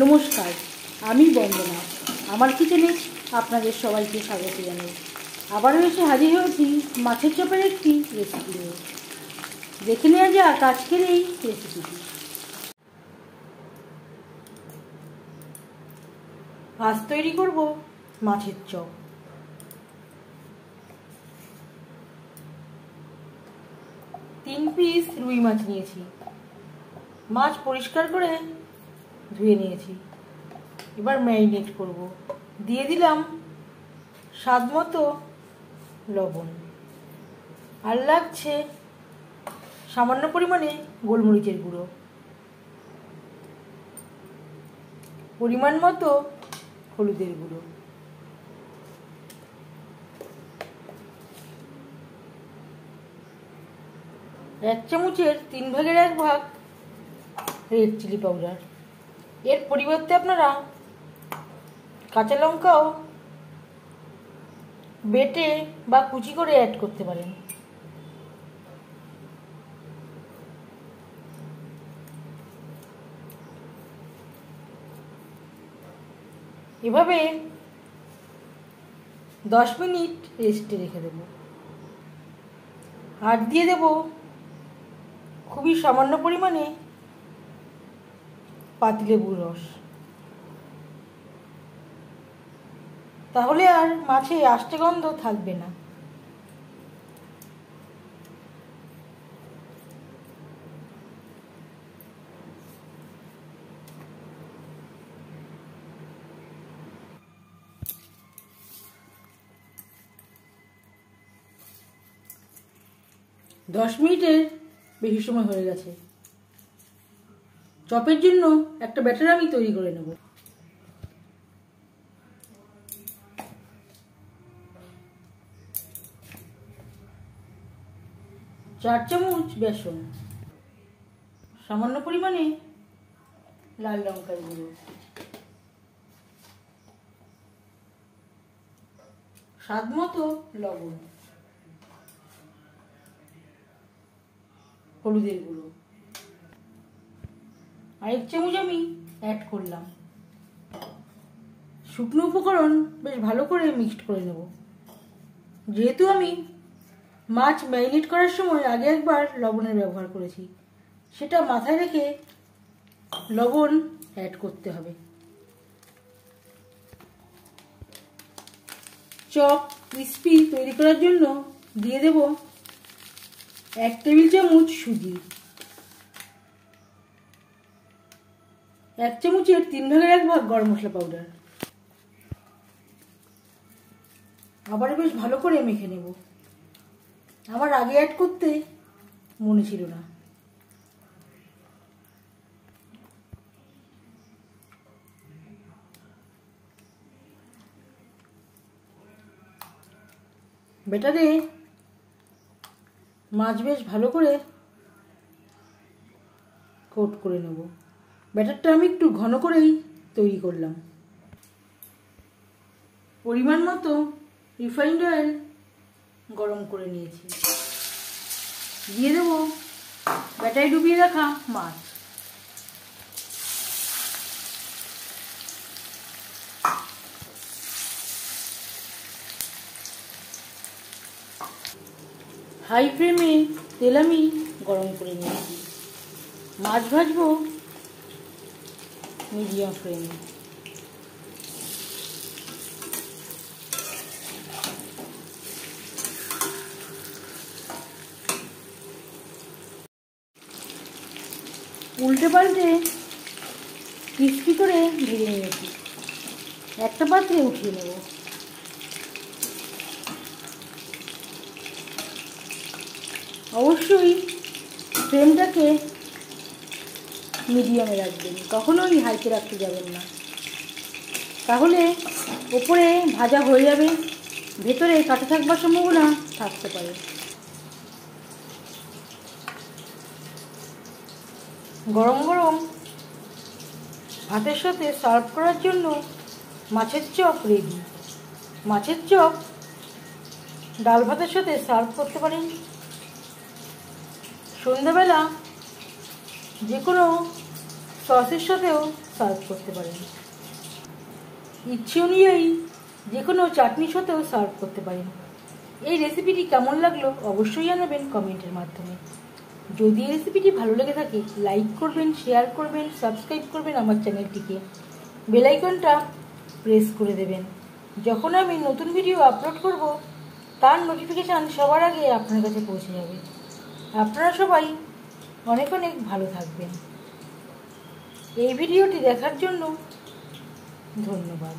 নমস্কার, আমি বন্দনা। আমার কিচেনে আপনাদের সবাইকে স্বাগত জানাই। আবারও এসে হাজির হয়েছি মাছের চপের একটি রেসিপি নিয়ে। দেখে নেওয়া যাক আজকের এই রেসিপিটি। আজ তৈরি করব মাছের চপ। তিন পিস রুই মাছ নিয়েছি। মাছ পরিষ্কার করে ধুয়ে নিয়েছি। এবার ম্যারিনেট করব। দিয়ে দিলাম স্বাদ মতো লবণ, আর লাগছে সামান্য পরিমাণে গোলমরিচের গুঁড়ো, পরিমাণ মতো হলুদের গুঁড়ো, এক চামচের 1/3 রেড চিলি পাউডার। এর পরিবর্তে আপনারা কাঁচা লঙ্কাও বেটে বা কুচি করে অ্যাড করতে পারেন। এভাবে 10 মিনিট রেস্টে রেখে দেব। আর দিয়ে দেব খুবই সামান্য পরিমাণে পাতিলেবুর রস। তাহলে আর মাছে আষ্টে গন্ধ থাকবে না। দশ মিনিটের বেশি সময় হয়ে গেছে। চপের জন্য একটা ব্যাটার আমি তৈরি করে নেব। 4 চামচ বেসন, সামান্য পরিমাণে লাল লঙ্কার গুঁড়ো, স্বাদ মতো লবণ, হলুদের গুঁড়ো, আর 1 চামচ আমি অ্যাড করলাম। শুকনো উপকরণ বেশ ভালো করে মিক্সড করে নেব। যেহেতু আমি মাছ ম্যারিনেট করার সময় আগে একবার লবণের ব্যবহার করেছি, সেটা মাথায় রেখে লবণ অ্যাড করতে হবে। চপ ক্রিস্পি তৈরি করার জন্য দিয়ে দেব 1 টেবিল চামচ সুজি, 1 চামচের 3/4 গরম মশলা পাউডার। আবার বেশ ভালো করে মেখে নেব। আমার আগে অ্যাড করতে মনে ছিল না। ব্যাটারে মাছ বেশ ভালো করে কোট করে নেব। ব্যাটারটা আমি একটু ঘন করেই তৈরি করলাম। পরিমাণ মতো রিফাইন্ড অয়েল গরম করে নিয়েছি। দিয়ে দেব ব্যাটারে ডুবিয়ে রাখা মাছ। হাই ফ্লেমে তেল আমি গরম করে নিয়েছি। মাছ ভাজবো মিডিয়াম ফ্লেমে। উল্টে পাল্টে ক্রিস্পি করে ভেজে নিয়েছি। একটা পাত্রে উঠিয়ে নেব। অবশ্যই ফ্লেমটাকে মিডিয়ামে রাখবেন, কখনোই হাইতে রাখতে যাবেন না। তাহলে ওপরে ভাজা হয়ে যাবে, ভেতরে কাঁচা থাকবার সম্ভাবনা থাকতে পারে। গরম গরম ভাতের সাথে সার্ভ করার জন্য মাছের চপ রেডি। মাছের চপ ডাল ভাতের সাথে সার্ভ করতে পারেন। সন্ধ্যাবেলা যে কোনো সসের সাথেও সার্ভ করতে পারেন। ইচ্ছে অনুযায়ী যে কোনো চাটনির সাথেও সার্ভ করতে পারেন। এই রেসিপিটি কেমন লাগলো অবশ্যই জানাবেন কমেন্টের মাধ্যমে। যদি এই রেসিপিটি ভালো লেগে থাকে লাইক করবেন, শেয়ার করবেন, সাবস্ক্রাইব করবেন আমার চ্যানেলটিকে, বেল আইকনটা প্রেস করে দেবেন। যখন আমি নতুন ভিডিও আপলোড করব তার নোটিফিকেশান সবার আগে আপনার কাছে পৌঁছে যাবে। আপনারা সবাই অনেক অনেক ভালো থাকবেন। এই ভিডিওটি দেখার জন্য ধন্যবাদ।